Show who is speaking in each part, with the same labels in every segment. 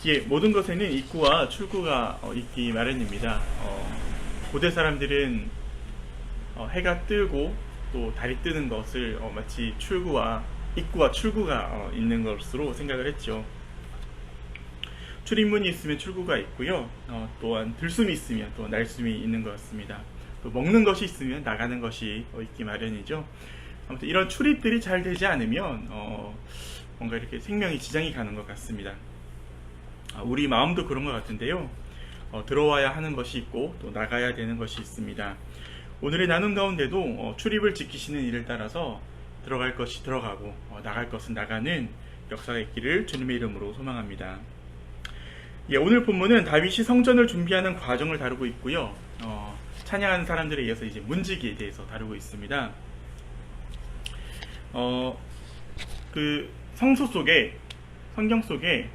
Speaker 1: 예, 모든 것에는 입구와 출구가 있기 마련입니다. 고대 사람들은 해가 뜨고 또 달이 뜨는 것을 마치 입구와 출구가 있는 것으로 생각을 했죠. 출입문이 있으면 출구가 있고요. 또한 들숨이 있으면 또 날숨이 있는 것 같습니다. 또 먹는 것이 있으면 나가는 것이 있기 마련이죠. 아무튼 이런 출입들이 잘 되지 않으면 뭔가 이렇게 생명이 지장이 가는 것 같습니다. 우리 마음도 그런 것 같은데요. 들어와야 하는 것이 있고 또 나가야 되는 것이 있습니다. 오늘의 나눔 가운데도 출입을 지키시는 일을 따라서 들어갈 것이 들어가고 나갈 것은 나가는 역사가 있기를 주님의 이름으로 소망합니다. 예, 오늘 본문은 다윗이 성전을 준비하는 과정을 다루고 있고요. 찬양하는 사람들에 의해서 이제 문지기에 대해서 다루고 있습니다. 그 성경 속에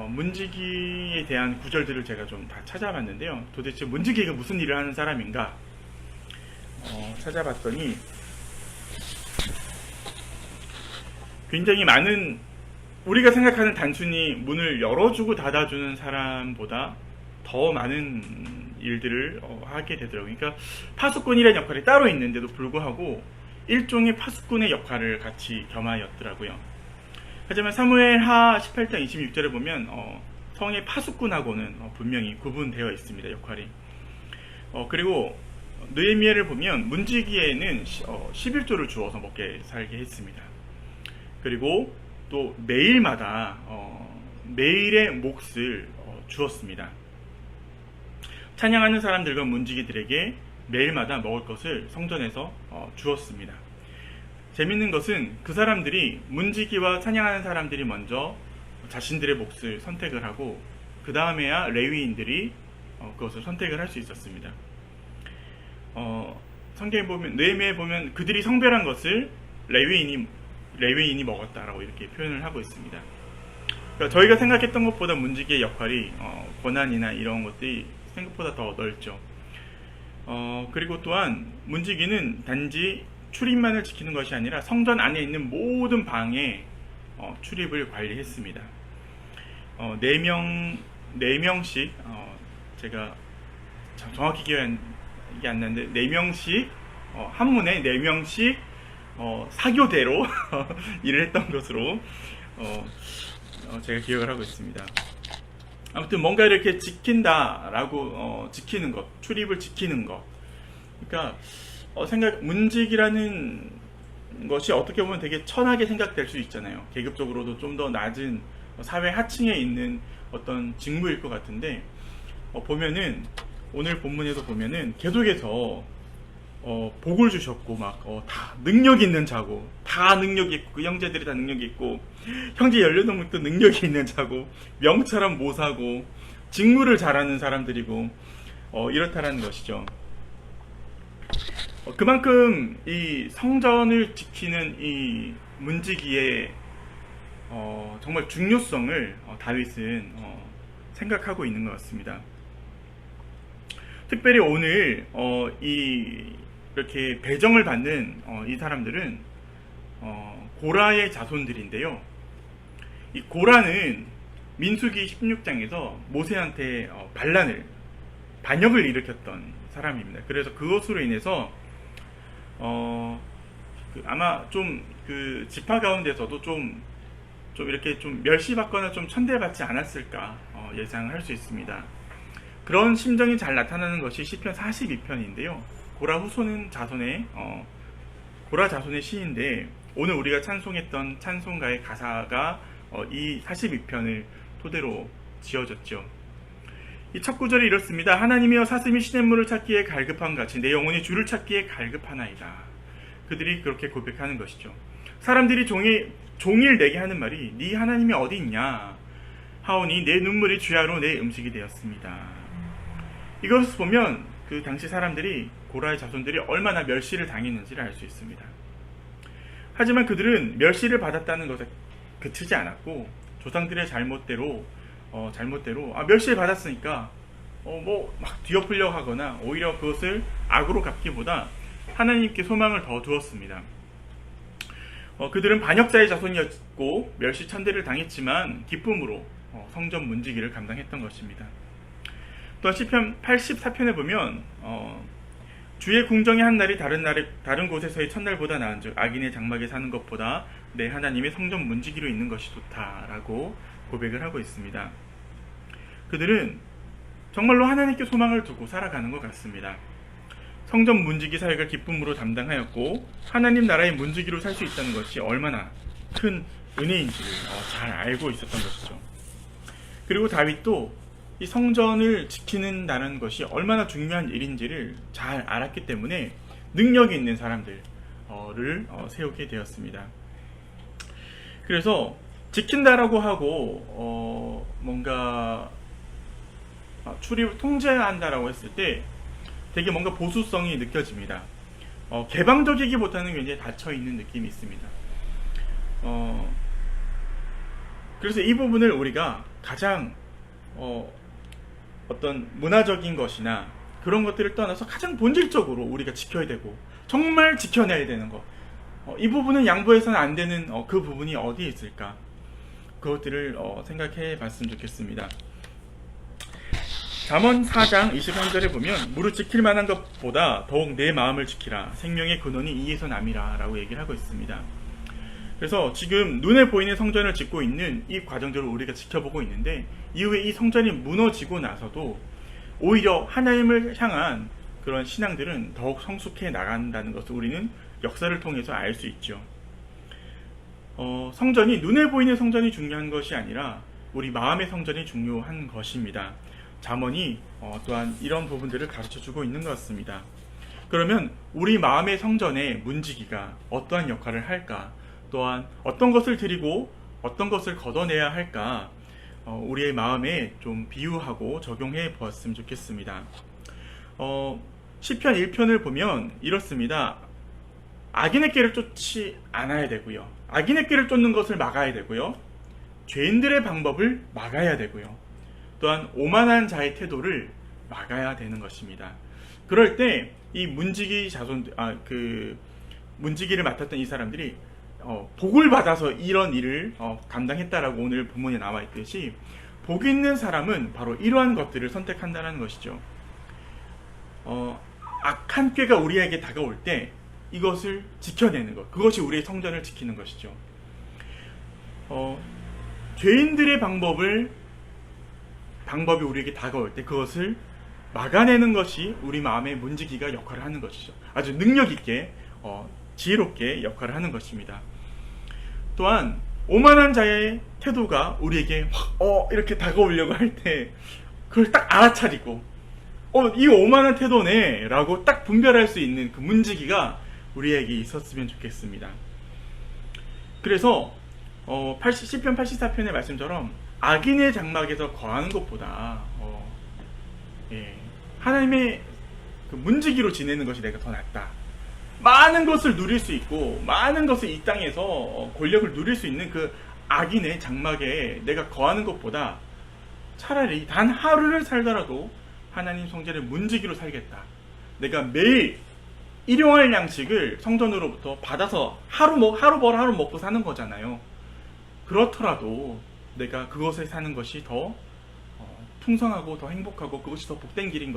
Speaker 1: 문지기에 대한 구절들을 제가 좀 다 찾아봤는데요. 도대체 문지기가 무슨 일을 하는 사람인가 찾아봤더니 굉장히 많은, 우리가 생각하는 단순히 문을 열어주고 닫아주는 사람보다 더 많은 일들을 하게 되더라고요. 그러니까 파수꾼이라는 역할이 따로 있는데도 불구하고 일종의 파수꾼의 역할을 같이 겸하였더라고요. 하지만 사무엘하 18장 26절에 보면 성의 파수꾼하고는 분명히 구분되어 있습니다. 역할이. 그리고 느헤미야를 보면 문지기에는 11조를 주어서 먹게 살게 했습니다. 그리고 또 매일마다 매일의 몫을 주었습니다. 찬양하는 사람들과 문지기들에게 매일마다 먹을 것을 성전에서 주었습니다. 재밌는 것은 그 사람들이, 문지기와 찬양하는 사람들이 먼저 자신들의 몫을 선택을 하고 그 다음에야 레위인들이 그것을 선택을 할 수 있었습니다. 성경에 보면, 느헤미야에 보면 그들이 성별한 것을 레위인이 먹었다라고 이렇게 표현을 하고 있습니다. 그러니까 저희가 생각했던 것보다 문지기의 역할이 권한이나 이런 것들이 생각보다 더 넓죠. 그리고 또한 문지기는 단지 출입만을 지키는 것이 아니라 성전 안에 있는 모든 방에 출입을 관리했습니다. 4명씩 제가 정확히 기억이 안 나는데 4명씩 한문에 4명씩 사교대로 일을 했던 것으로 제가 기억을 하고 있습니다. 아무튼 뭔가 이렇게 지킨다라고 지키는 것, 출입을 지키는 것. 그러니까 문직이라는 것이 어떻게 보면 되게 천하게 생각될 수 있잖아요. 계급적으로도 좀 더 낮은 사회 하층에 있는 어떤 직무일 것 같은데 보면은 오늘 본문에도 보면은 계속해서 복을 주셨고 막 다 능력 있는 자고, 다 능력이 있고, 그 형제들이 다 능력이 있고, 형제 18명도 능력이 있는 자고, 명처럼 모사고, 직무를 잘하는 사람들이고 이렇다라는 것이죠. 그만큼 이 성전을 지키는 이 문지기의 정말 중요성을 다윗은 생각하고 있는 것 같습니다. 특별히 오늘 이렇게 배정을 받는 이 사람들은 고라의 자손들인데요. 이 고라는 민수기 16장에서 모세한테 반역을 일으켰던 사람입니다. 그래서 그것으로 인해서 아마 좀 그 지파 가운데서도 좀 이렇게 좀 멸시받거나 좀 천대받지 않았을까 예상할 수 있습니다. 그런 심정이 잘 나타나는 것이 시편 42편인데요. 고라 자손의 시인데 오늘 우리가 찬송했던 찬송가의 가사가 이 42편을 토대로 지어졌죠. 이 첫 구절이 이렇습니다. 하나님이여 사슴이 시냇물을 찾기에 갈급한 같이 내 영혼이 주를 찾기에 갈급하나이다. 그들이 그렇게 고백하는 것이죠. 사람들이 종일 내게 하는 말이 네 하나님이 어디 있냐 하오니 내 눈물이 주야로 내 음식이 되었습니다. 이것을 보면 그 당시 사람들이, 고라의 자손들이 얼마나 멸시를 당했는지를 알 수 있습니다. 하지만 그들은 멸시를 받았다는 것에 그치지 않았고 조상들의 잘못대로 멸시를 받았으니까 막 뒤엎으려고 하거나 오히려 그것을 악으로 갚기보다 하나님께 소망을 더 두었습니다. 그들은 반역자의 자손이었고 멸시 천대를 당했지만 기쁨으로 성전 문지기를 감당했던 것입니다. 또한 시편 84편에 보면 주의 궁정의 한 날이 다른 곳에서의 첫날보다 나은즉 악인의 장막에 사는 것보다 내 하나님의 성전 문지기로 있는 것이 좋다라고 고백을 하고 있습니다. 그들은 정말로 하나님께 소망을 두고 살아가는 것 같습니다. 성전 문지기 사역을 기쁨으로 담당하였고 하나님 나라의 문지기로 살 수 있다는 것이 얼마나 큰 은혜인지를 잘 알고 있었던 것이죠. 그리고 다윗도 이 성전을 지키는다는 것이 얼마나 중요한 일인지를 잘 알았기 때문에 능력이 있는 사람들을 세우게 되었습니다. 그래서 지킨다라고 하고 뭔가 출입을 통제한다라고 했을 때 되게 뭔가 보수성이 느껴집니다. 개방적이기보다는 굉장히 닫혀있는 느낌이 있습니다. 그래서 이 부분을 우리가 가장 어떤 문화적인 것이나 그런 것들을 떠나서 가장 본질적으로 우리가 지켜야 되고 정말 지켜내야 되는 것, 이 부분은 양보해서는 안 되는 그 부분이 어디에 있을까, 그것들을 생각해 봤으면 좋겠습니다. 잠언 4장 23절에 보면 무릇 지킬 만한 것보다 더욱 내 마음을 지키라, 생명의 근원이 이에서 남이라 라고 얘기를 하고 있습니다. 그래서 지금 눈에 보이는 성전을 짓고 있는 이 과정들을 우리가 지켜보고 있는데, 이후에 이 성전이 무너지고 나서도 오히려 하나님을 향한 그런 신앙들은 더욱 성숙해 나간다는 것을 우리는 역사를 통해서 알 수 있죠. 성전이, 눈에 보이는 성전이 중요한 것이 아니라 우리 마음의 성전이 중요한 것입니다. 잠언이 또한 이런 부분들을 가르쳐주고 있는 것 같습니다. 그러면 우리 마음의 성전의 문지기가 어떠한 역할을 할까, 또한 어떤 것을 드리고 어떤 것을 걷어내야 할까, 우리의 마음에 좀 비유하고 적용해 보았으면 좋겠습니다. 시편 1편을 보면 이렇습니다. 악인의 길을 쫓지 않아야 되고요, 악인의 길을 쫓는 것을 막아야 되고요, 죄인들의 방법을 막아야 되고요, 또한 오만한 자의 태도를 막아야 되는 것입니다. 그럴 때 이 문지기 문지기를 맡았던 이 사람들이 복을 받아서 이런 일을 감당했다라고 오늘 본문에 나와 있듯이, 복 있는 사람은 바로 이러한 것들을 선택한다는 것이죠. 악한 꾀가 우리에게 다가올 때 이것을 지켜내는 것, 그것이 우리의 성전을 지키는 것이죠. 죄인들의 방법이 우리에게 다가올 때 그것을 막아내는 것이 우리 마음의 문지기가 역할을 하는 것이죠. 아주 능력 있게 지혜롭게 역할을 하는 것입니다. 또한 오만한 자의 태도가 우리에게 이렇게 다가오려고 할 때 그걸 딱 알아차리고 이거 오만한 태도네 라고 딱 분별할 수 있는 그 문지기가 우리에게 있었으면 좋겠습니다. 그래서 시편 84편의 말씀처럼 악인의 장막에서 거하는 것보다 하나님의 그 문지기로 지내는 것이 내가 더 낫다. 많은 것을 누릴 수 있고 많은 것을 이 땅에서 권력을 누릴 수 있는 그 악인의 장막에 내가 거하는 것보다 차라리 단 하루를 살더라도 하나님 성전의 문지기로 살겠다. 내가 매일 일용할 양식을 성전으로부터 받아서 하루 먹고 사는 거잖아요. 그렇더라도 내가 그것에 사는 것이 더 풍성하고 더 행복하고 그것이 더 복된 길인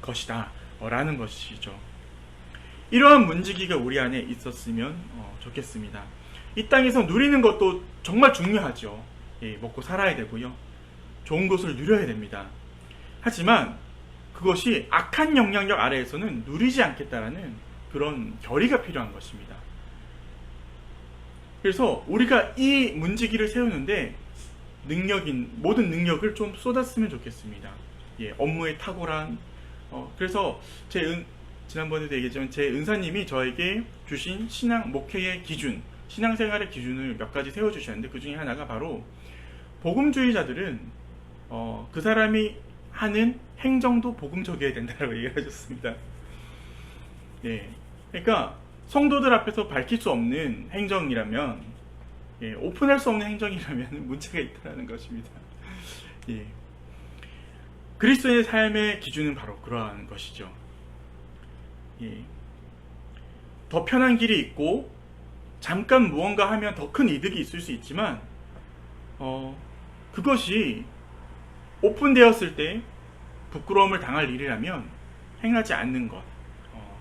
Speaker 1: 것이다 라는 것이죠. 이러한 문지기가 우리 안에 있었으면 좋겠습니다. 이 땅에서 누리는 것도 정말 중요하죠. 먹고 살아야 되고요, 좋은 것을 누려야 됩니다. 하지만 그것이 악한 영향력 아래에서는 누리지 않겠다라는 그런 결의가 필요한 것입니다. 그래서 우리가 이 문지기를 세우는데 모든 능력을 좀 쏟았으면 좋겠습니다. 업무에 탁월한 그래서 지난번에도 얘기했지만 제 은사님이 저에게 주신 신앙 목회의 기준, 신앙생활의 기준을 몇 가지 세워주셨는데, 그 중에 하나가 바로 복음주의자들은 그 사람이 하는 행정도 복음적이어야 된다고 얘기를 하셨습니다. 그러니까 성도들 앞에서 밝힐 수 없는 행정이라면, 오픈할 수 없는 행정이라면 문제가 있다는 것입니다. 그리스도의 삶의 기준은 바로 그러한 것이죠. 더 편한 길이 있고 잠깐 무언가 하면 더 큰 이득이 있을 수 있지만 그것이 오픈되었을 때 부끄러움을 당할 일이라면 행하지 않는 것,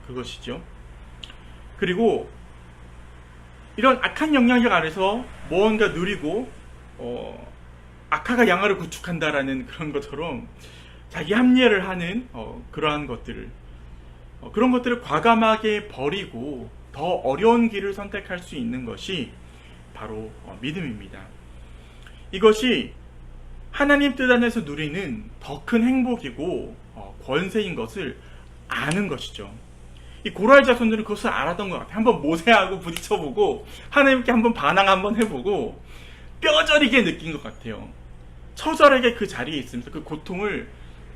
Speaker 1: 그것이죠. 그리고 이런 악한 영향력 아래서 무언가 누리고 악화가 양화를 구축한다라는 그런 것처럼 자기 합리화를 하는 그러한 것들을 그런 것들을 과감하게 버리고 더 어려운 길을 선택할 수 있는 것이 바로 믿음입니다. 이것이 하나님 뜻 안에서 누리는 더 큰 행복이고 권세인 것을 아는 것이죠. 이 고라의 자손들은 그것을 알았던 것 같아요. 한번 모세하고 부딪혀보고 하나님께 한번 반항 한번 해보고 뼈저리게 느낀 것 같아요. 처절하게 그 자리에 있으면서 그 고통을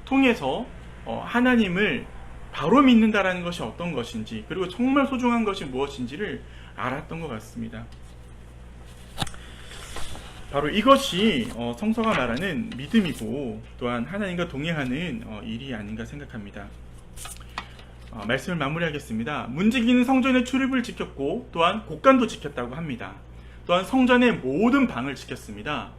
Speaker 1: 통해서 하나님을 바로 믿는다라는 것이 어떤 것인지, 그리고 정말 소중한 것이 무엇인지를 알았던 것 같습니다. 바로 이것이 성서가 말하는 믿음이고 또한 하나님과 동행하는 일이 아닌가 생각합니다. 말씀을 마무리하겠습니다. 문지기는 성전의 출입을 지켰고 또한 곳간도 지켰다고 합니다. 또한 성전의 모든 방을 지켰습니다.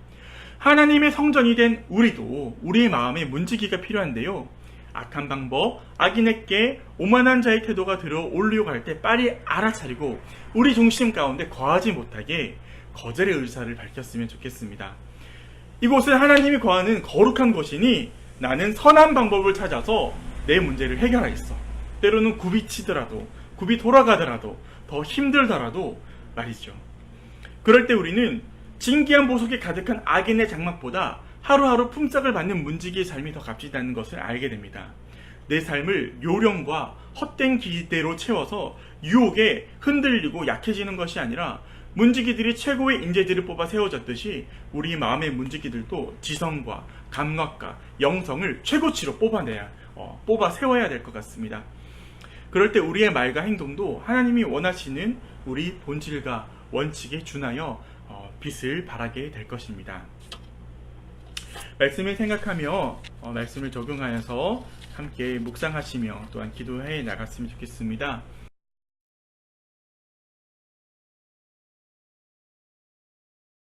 Speaker 1: 하나님의 성전이 된 우리도 우리의 마음에 문지기가 필요한데요. 악한 방법, 악인에게 오만한 자의 태도가 들어올리고 할 때 빨리 알아차리고 우리 중심 가운데 거하지 못하게 거절의 의사를 밝혔으면 좋겠습니다. 이곳은 하나님이 거하는 거룩한 곳이니 나는 선한 방법을 찾아서 내 문제를 해결하겠어. 때로는 굽이 치더라도, 굽이 돌아가더라도, 더 힘들더라도 말이죠. 그럴 때 우리는 진기한 보석이 가득한 악인의 장막보다 하루하루 품삯을 받는 문지기의 삶이 더 값지다는 것을 알게 됩니다. 내 삶을 요령과 헛된 기대로 채워서 유혹에 흔들리고 약해지는 것이 아니라 문지기들이 최고의 인재들을 뽑아 세워졌듯이 우리 마음의 문지기들도 지성과 감각과 영성을 최고치로 뽑아 세워야 될 것 같습니다. 그럴 때 우리의 말과 행동도 하나님이 원하시는 우리 본질과 원칙에 준하여 빛을 발하게 될 것입니다. 말씀을 생각하며 말씀을 적용하여서 함께 묵상하시며 또한 기도해 나갔으면 좋겠습니다.